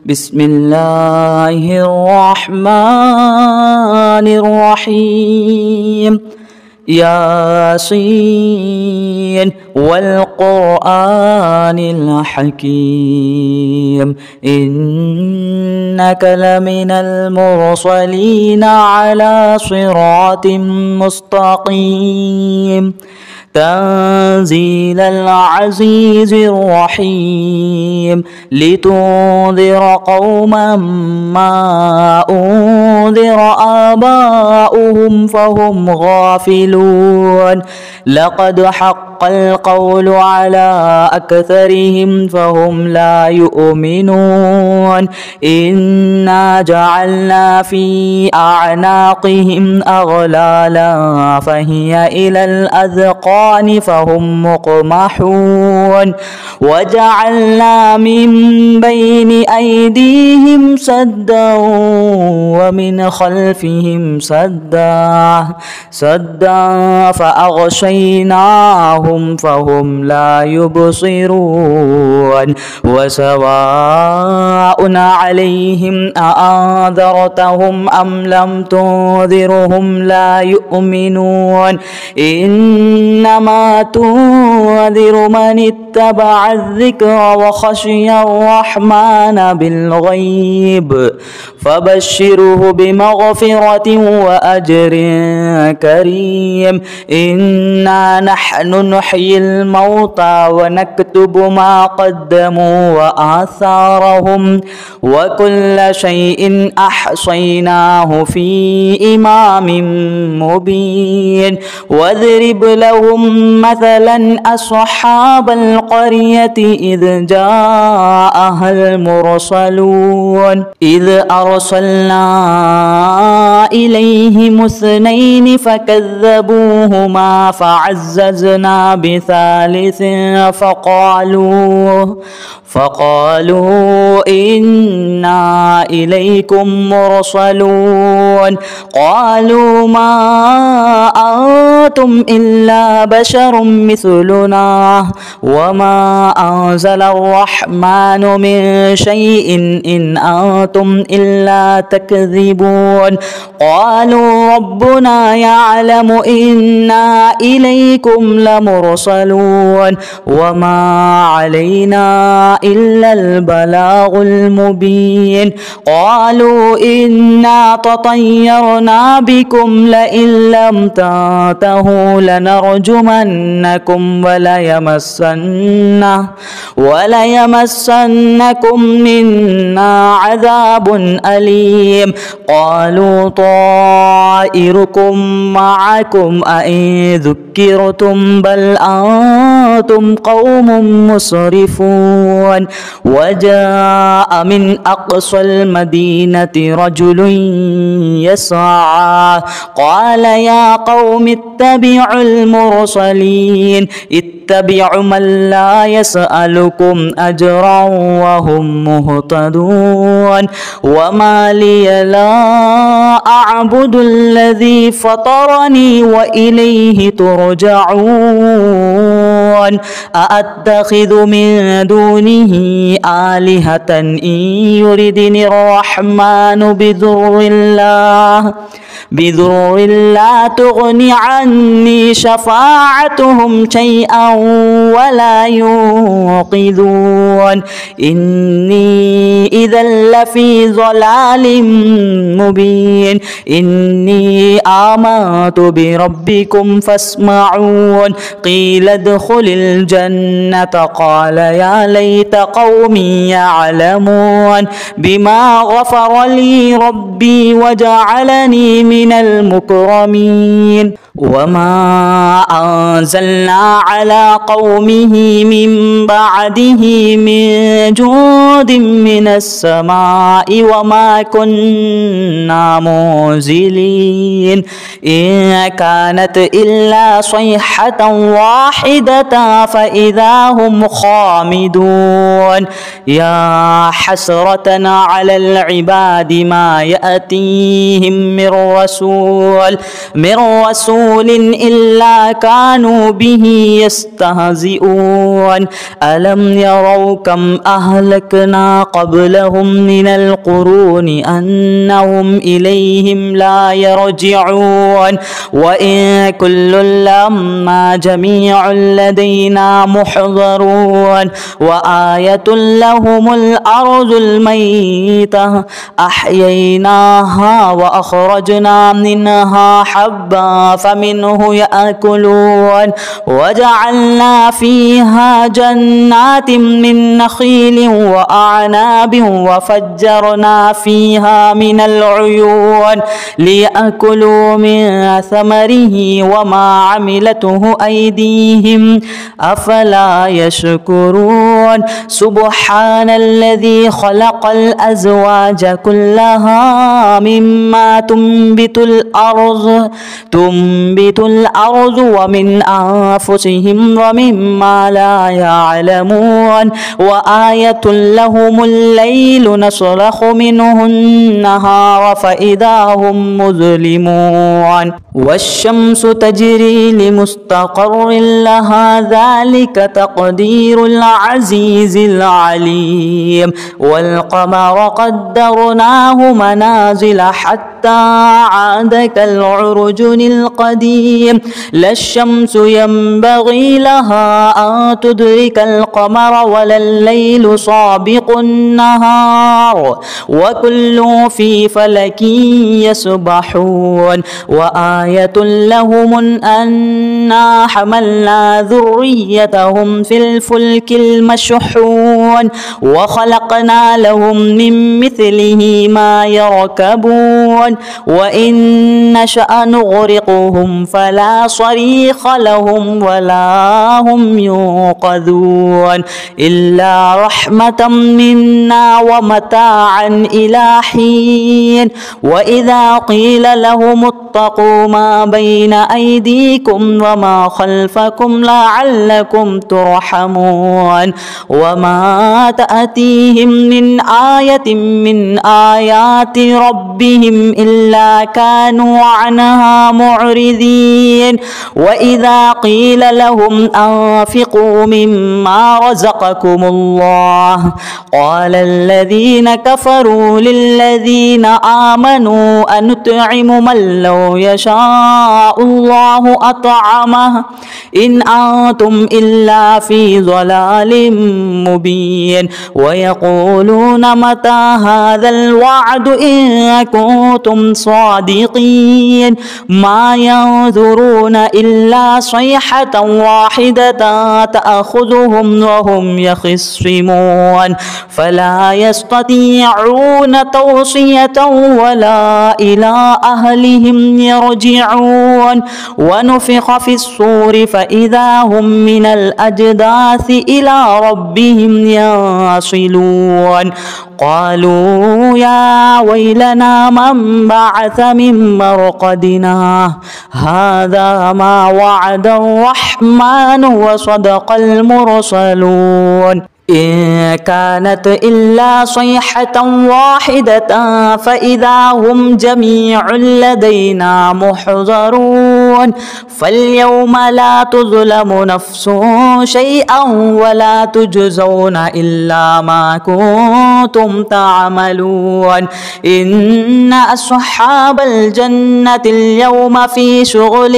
بسم الله الرحمن الرحيم. ياسين والقرآن الحكيم إنك لمن المرسلين على صراط مستقيم تنزيل العزيز الرحيم لتنذر قوما ما أنذر آباؤهم فهم غافلون لقد حق القول على أكثرهم فهم لا يؤمنون إنا جعلنا في أعناقهم أغلالا فهي إلى الأذقان فهم مقمحون وجعلنا من بين أيديهم سدا ومن خلفهم سدا فأغشيناهم فهم لا يبصرون وسواء عليهم أأنذرتهم أم لم تنذرهم لا يؤمنون إنما تنذر من اتبع الذكر وخشي الرحمن بالغيب فبشره بمغفرة وأجر كريم. إنا نحن نحيي الموتى ونكتب ما قدموا وآثارهم وكل شيء أحصيناه في إمام مبين. واضرب لهم مثلا أصحاب القرية إذ جاءها المرسلون إذ أرسلنا إليهم اثنين فكذبوهما فعززنا بثالث فقالوا إنا إليكم مرسلون قالوا ما أنتم إلا بشر مثلنا وما أنزل الرحمن من شيء إن أنتم إلا تكذبون. قالوا ربنا يعلم إنا إليكم لمرسلون وما علينا إلا البلاغ المبين. قالوا إنا تطيرنا بكم لئن لم تنتهوا لنرجمنكم وليمسنكم منا عذاب أليم. قالوا طائركم معكم أئن ذكرتم بل أنتم قوم مسرفون. وجاء من أقصى المدينة رجل يسعى قال يا قوم اتبعوا المرسلين اتبعوا من لا يسألكم أجرا وهم مهتدون. وما لي لا أعبد الذي فطرني وإليه ترجعون. أأتخذ من دونه آلهة إن يردني الرحمن بضر لا تغني عني شفاعتهم شيئا ولا ينقذون. إني إذا لفي ضلال مبين. إني آمنت بربكم فاسمعون. قيل ادخل الجنة قال يا ليت قومي يعلمون بما غفر لي ربي وجعلني من المكرمين. وما أنزلنا على قومه من بعده من جود من السماء وما كنا منزلين إن كانت إلا صيحة واحدة فيها فإذا هم خامدون. يا حسرة على العباد ما يأتيهم من رسول إلا كانوا به يستهزئون. ألم يروا كم أهلكنا قبلهم من القرون أنهم إليهم لا يرجعون. وإن كل لما جميع لدينا محضرون. وآية لهم الأرض الميتة أحييناها وأخرجنا منها حبا فمنه يأكلون. وجعلنا فيها جنات من نخيل وأعناب وفجرنا فيها من العيون ليأكلوا من ثمره وما عملته أيديهم أفلا يشكرون. سبحان الذي خلق الأزواج كلها مما تنبت الأرض ومن أنفسهم ومما لا يعلمون. وآية لهم الليل نسلخ منه النهار فإذا هم مظلمون. والشمس تجري لمستقر لها ذلك تقدير العزيز العليم. والقمر قدرناه منازل حتى عاد كالعرجن القديم. لا الشمس ينبغي لها أن تدرك القمر ولا الليل سابق النهار وكل في فلك يسبحون. وآية لهم أنا حملنا ذريتهم في الفلك المشحون وخلقنا لهم من مثله ما يركبون. وإن نشأ نغرقهم فلا صريخ لهم ولا هم ينقذون إلا رحمة منا ومتاعا إلى حين. وإذا قيل لهم اتقوا ما بين أيديكم وما خلفكم لعلكم ترحمون وما تأتيهم من آية من آيات ربهم إلا كانوا عنها معرضين. وإذا قيل لهم أنفقوا مما رزقكم الله قال الذين كفروا للذين آمنوا أنطعم من لو يشاء الله أطعمه إن أنتم إلا في ضلال مبين. ويقولون متى هذا الوعد إن كنتم صادقين ما ينظرون إلا صيحة واحدة تأخذهم وهم يخصمون فلا يستطيعون توصية ولا إلى أهلهم يرجعون. ونفخ في الصور فإذا هم من الأجداث إلى ربهم ينصلون. قالوا يا ويلنا من بعث من مرقدنا هذا ما وعد الرحمن وصدق المرسلون. إن كانت إلا صيحة واحدة فإذا هم جميع لدينا محضرون. فاليوم لا تظلم نفس شيئا ولا تجزون إلا ما كنتم تعملون. إن أصحاب الجنة اليوم في شغل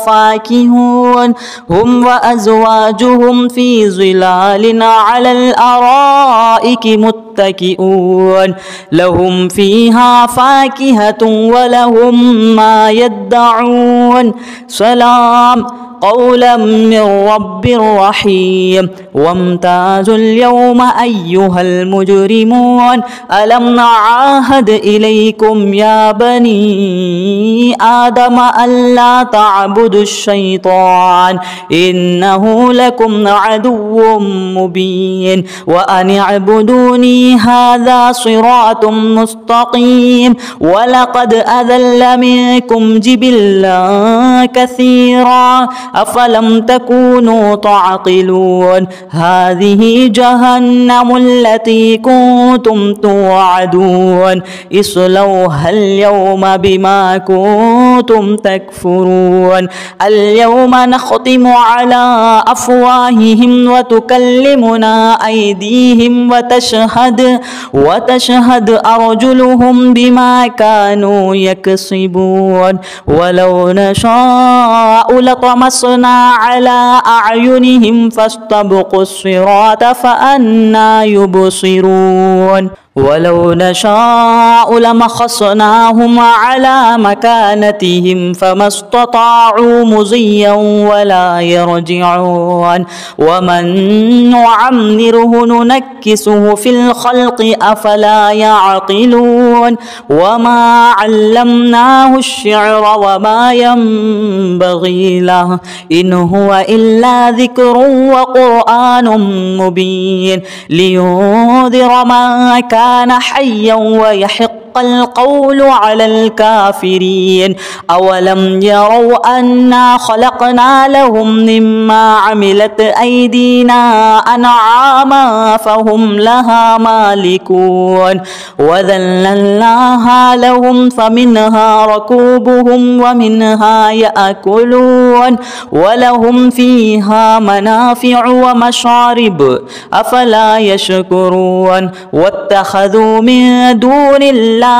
فاكهون هم وأزواجهم في ظلال على الأرائك متكئون لهم فيها فاكهة ولهم ما يدعون. سلام قولا من رب رحيم. وامتازوا اليوم أيها المجرمون ألم نعاهد إليكم يا بني آدم ألا تعبدوا الشيطان إنه لكم عدو مبين وأن اعبدوني هذا صراط مستقيم. ولقد أذل منكم جبلا كثيرا أفلم تكونوا تعقلون هذه جهنم التي كنتم توعدون اصلوها اليوم بما كنتم تكفرون اليوم نختم على أفواههم وتكلمنا أيديهم وتشهد أرجلهم بما كانوا يكسبون ولو نشاء لطمسنا على أعينهم فاستبقوا الصراط فأنى يبصرون ولو نشاء لمخصناهم على مكانتهم فما استطاعوا مضيا ولا يرجعون ومن نعمره ننكسه في الخلق أفلا يعقلون وما علمناه الشعر وما ينبغي له إن هو إلا ذكر وقرآن مبين لينذر من كان حيا ويحق القول على الكافرين أولم يروا أنا خلقنا لهم مما عملت أيدينا أنعاما فهم لها مالكون وذللناها لهم فمنها ركوبهم ومنها يأكلون ولهم فيها منافع ومشارب أفلا يشكرون واتخذوا من دون الله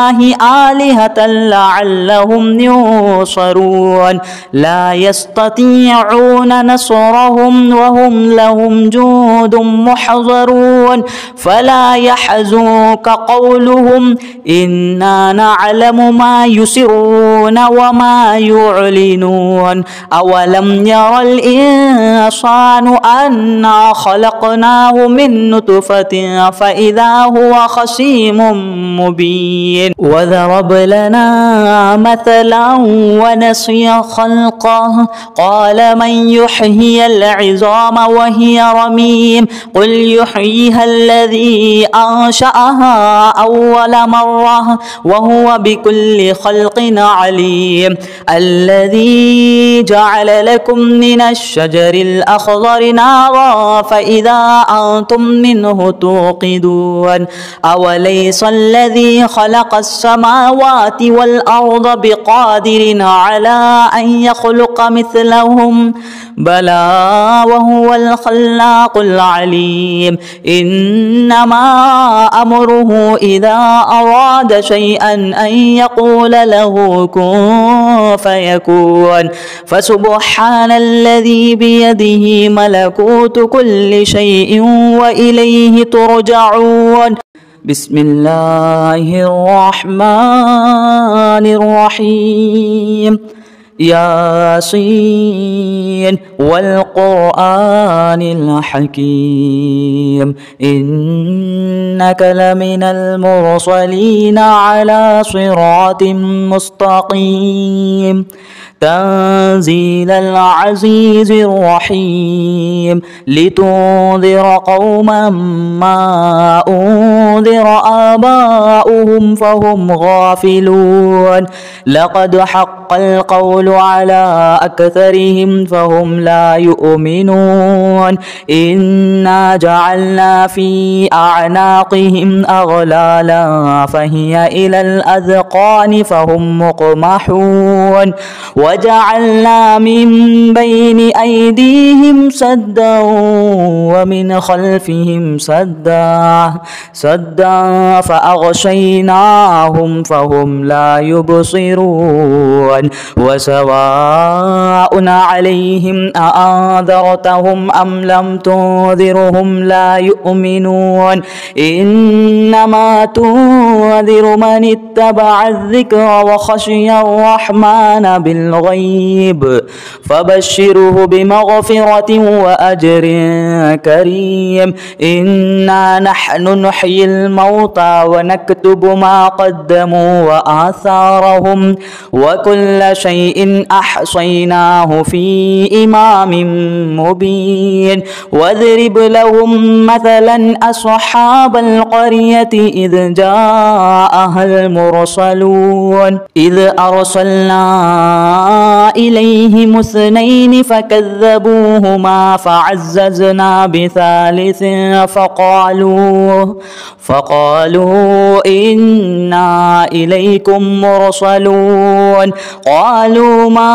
آلهة لعلهم ينصرون لا يستطيعون نصرهم وهم لهم جند محضرون فلا يحزنك قولهم إنا نعلم ما يسرون وما يعلنون أولم ير الإنسان أنا خلقناه من نطفة فإذا هو خصيم مبين وضرب لنا مثلا ونسي خلقه قال من يحيي العظام وهي رميم قل يحييها الذي أنشأها أول مرة وهو بكل خلق عليم الذي جعل لكم من الشجر الأخضر نارا فإذا أنتم منه توقدون أوليس الذي خلق السماوات والأرض بقادر على أن يخلق مثلهم بلى وهو الخلاق العليم إنما أمره إذا أراد شيئا أن يقول له كن فيكون فسبحان الذي بيده ملكوت كل شيء وإليه ترجعون بسم الله الرحمن الرحيم ياسين والقرآن الحكيم إنك لمن المرسلين على صراط مستقيم تنزيل العزيز الرحيم لتنذر قوما ما أنذر آباؤهم فهم غافلون لقد حق القول على أكثرهم فهم لا يؤمنون إنا جعلنا في أعناقهم أغلالا فهي إلى الأذقان فهم مقمحون وجعلنا من بين أيديهم سدا ومن خلفهم سدا فأغشيناهم فهم لا يبصرون وسواء عليهم أأنذرتهم أم لم تنذرهم لا يؤمنون إنما تنذر من اتبع الذكر وخشي الرحمن بالغيب فبشره بمغفرة وأجر كريم إنا نحن نحيي الموتى ونكتب ما قدموا وآثارهم وكل شيء أحصيناه في إمام مبين واضرب لهم مثلا أصحاب القرية إذ جاءها المرسلون إذ أرسلنا إليهم اثنين فكذبوهما فعززنا بثالث فقالوا إنا إليكم مرسلون. قالوا ما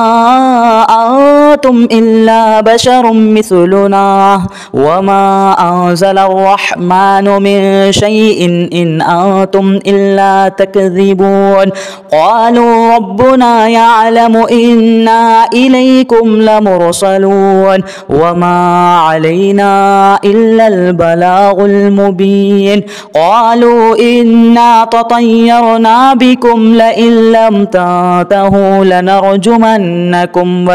أنتم إلا بشر مثلنا وما أنزل الرحمن من شيء إن أنتم إلا تكذبون. قالوا ربنا يعلم إنا إليكم لمرسلون وما علينا إلا البلاغ المبين. قالوا إنا تطيرنا بكم لئن لم تنتهوا لنرجمنكم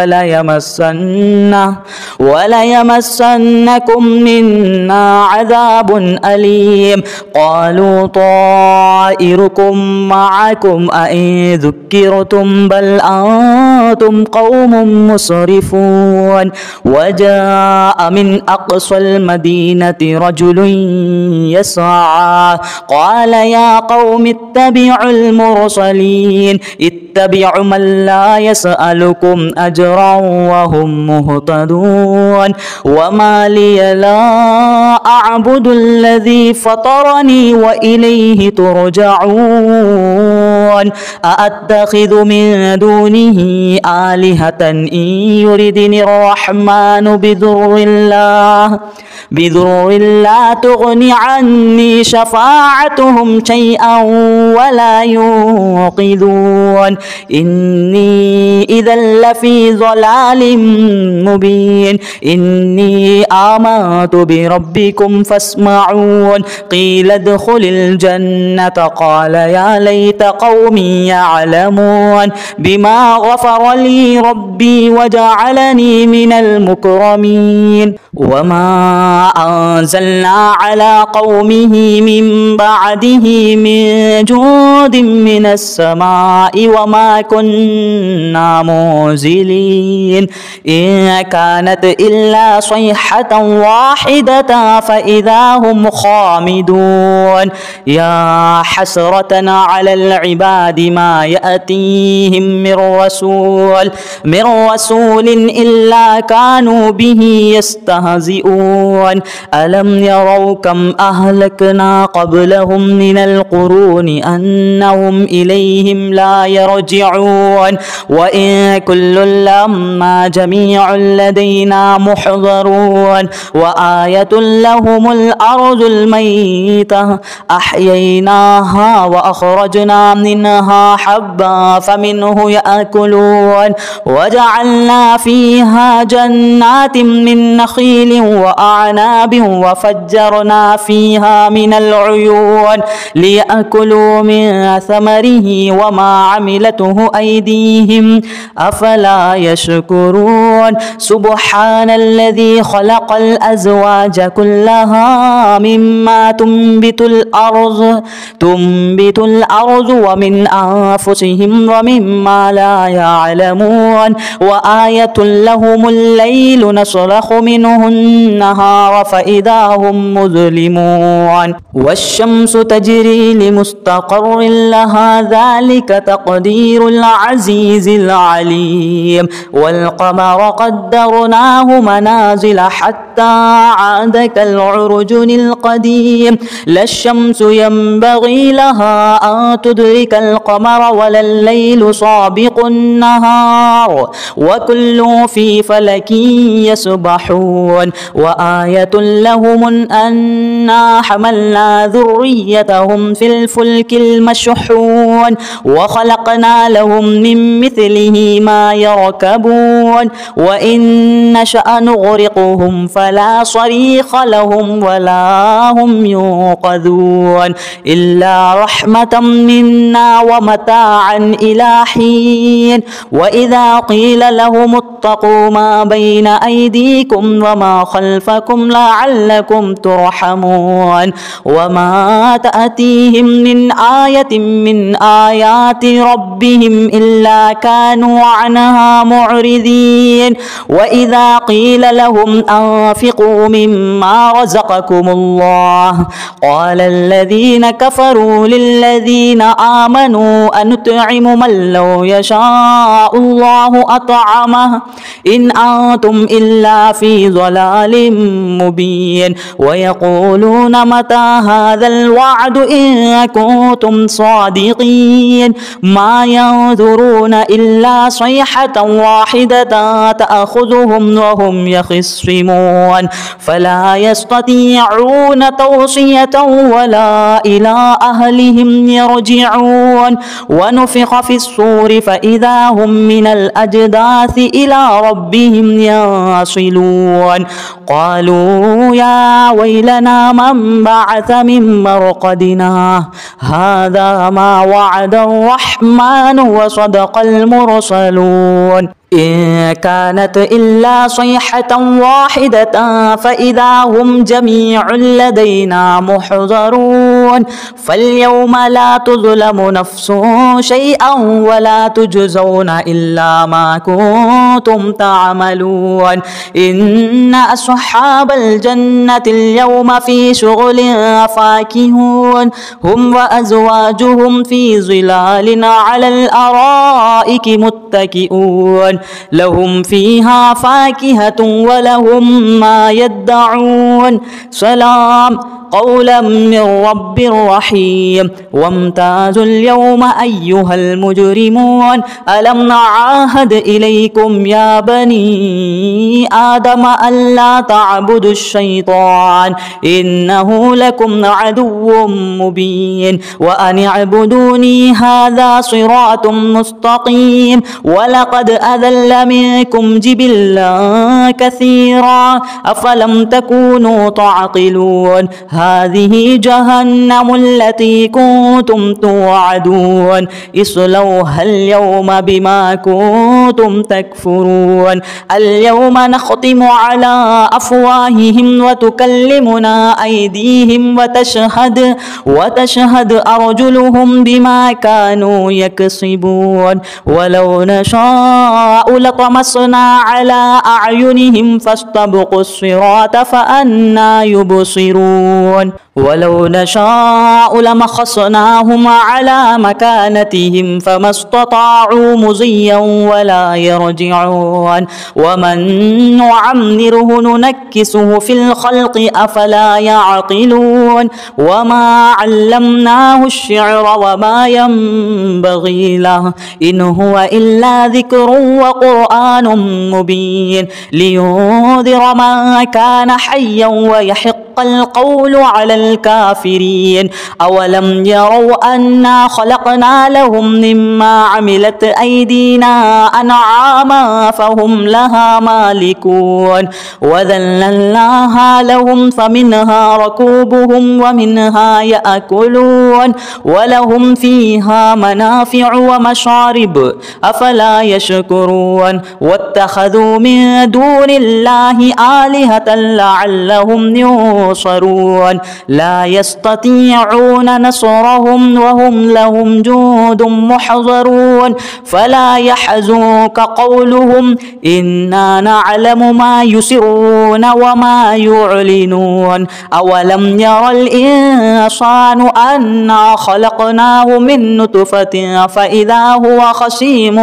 وليمسنكم منا عذاب أليم. قالوا طائركم معكم أئن ذكرتم بل أنتم قوم مسرفون. وجاء من أقصى المدينة رجل يسعى قال يا قوم اتبعوا المرسلين اتبعوا من لا يسألكم أجرا وهم مهتدون. وما لي لا أعبد الذي فطرني وإليه ترجعون. أأتخذ من دونه آلهة إن يردني الرحمن بضر لا تغني عني شفاعتهم شيئا ولا ينقذون. إني إذا لفي ضلال مبين. إني آمنت بربكم فاسمعون. قيل ادخل الجنة قال يا ليت قومي يعلمون بما غفر لي ربي وجعلني من المكرمين. وما أنزلنا على قومه من بعده من جود من السماء وما كنا منزلين. إن كانت إلا صيحة واحدة فإذا هم خامدون. يا حسرة على العباد ما يأتيهم من رسول إلا كانوا به يستهزئون. ألم يروا كم أهلكنا قبلهم من القرون أنهم إليهم لا يرجعون. وإن كل لما جميع لدينا محضرون. وآية لهم الأرض الميتة أحييناها وأخرجنا منها حبا فمنه يأكلون. وجعلنا فيها جنات من نخيل وأعناب وفجرنا فيها من العيون ليأكلوا من ثمره وما عملته أيديهم أفلا يشكرون. سبحان الذي خلق الأزواج كلها مما تنبت الأرض ومن أنفسهم ومما لا يعلمون. وآية لهم الليل نسلخ منه النهار فإذا هم مظلمون. والشمس تجري لمستقر لها ذلك تقدير العزيز العليم. والقمر قدرناه منازل حتى عاد كالعرجون القديم. لا الشمس ينبغي لها أن تدرك القمر ولا الليل سابق النهار وكل في فلك يسبحون. وآية لهم أنا حملنا ذريتهم في الفلك المشحون وخلقنا لهم من مثله ما يركبون. وإن نشأ نغرقهم فلا صريخ لهم ولا هم ينقذون إلا رحمة منا ومتاعا إلى حين. وإذا قيل لهم اتقوا ما بين أيديكم وما خلفكم لعلكم ترحمون. وما تأتيهم من آية من آيات ربهم إلا كانوا عنها معرضين. وإذا قيل لهم أنفقوا مما رزقكم الله قال الذين كفروا للذين آمنوا أنطعم من لو يشاء الله أطعمه إن أنتم إلا في ضلال مبين ويقولون متى هذا الوعد إن كنتم صادقين ما ينظرون إلا صيحة واحدة تأخذهم وهم يخصمون فلا يستطيعون توصية ولا إلى أهلهم يرجعون ونفخ في الصور فإذا هم من الأجداث إلى ربهم ينصلون قالوا يا ويلنا من بعث من مرقدنا هذا ما وعد الرحمن وصدق المرسلون إن كانت إلا صيحة واحدة فإذا هم جميع لدينا محضرون فاليوم لا تظلم نفس شيئا ولا تجزون إلا ما كنتم تعملون إن أصحاب الجنة اليوم في شغل فاكهون هم وأزواجهم في ظلال على الأرائك متكئون لهم فيها فاكهة ولهم ما يدعون سلام قولا من رب رحيم وامتازوا اليوم أيها المجرمون ألم نعاهد إليكم يا بني آدم ألا تعبدوا الشيطان إنه لكم عدو مبين وأن اعبدوني هذا صراط مستقيم ولقد أذل منكم جبلا كثيرا أفلم تكونوا تعقلون هذه جهنم التي كنتم توعدون اصلوها اليوم بما كنتم تكفرون اليوم نختم على أفواههم وتكلمنا أيديهم وتشهد أرجلهم بما كانوا يكسبون ولو نشاء لطمسنا على أعينهم فاستبقوا الصراط فأنى يبصرون ولو نشاء لمخصناهم على مكانتهم فما استطاعوا مضيا ولا يرجعون ومن نعمره ننكسه في الخلق أفلا يعقلون وما علمناه الشعر وما ينبغي له إن هو إلا ذكر وقرآن مبين لينذر من كان حيا ويحق القول على الكافرين أولم يروا أنا خلقنا لهم مما عملت أيدينا أنعاما فهم لها مالكون وذللناها لهم فمنها ركوبهم ومنها يأكلون ولهم فيها منافع ومشارب أفلا يشكرون واتخذوا من دون الله آلهة لعلهم ينصرون لا يستطيعون نصرهم وهم لهم جند محضرون فلا يحزنك قولهم إنا نعلم ما يسرون وما يعلنون أولم ير الإنسان أنا خلقناه من نطفة فإذا هو خصيم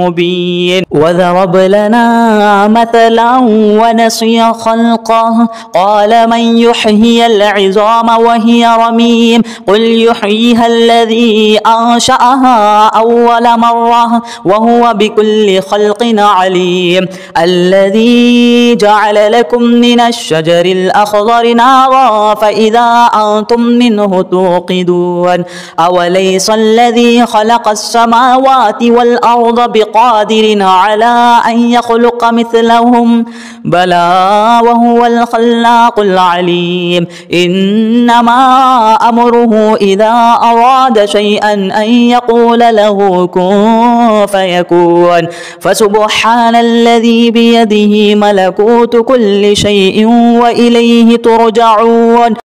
مبين وضرب لنا مثلا ونسي خلقه قال من يحيي العظام وهي رميم قل يحييها الذي أنشأها أول مرة وهو بكل خلق عليم الذي جعل لكم من الشجر الأخضر نارا فإذا أنتم منه توقدون أوليس الذي خلق السماوات والأرض بقادر على أن يخلق مثلهم بلى وهو الخلاق العليم إنما أمره إذا أراد شيئا أن يقول له كن فيكون فسبحان الذي بيده ملكوت كل شيء وإليه ترجعون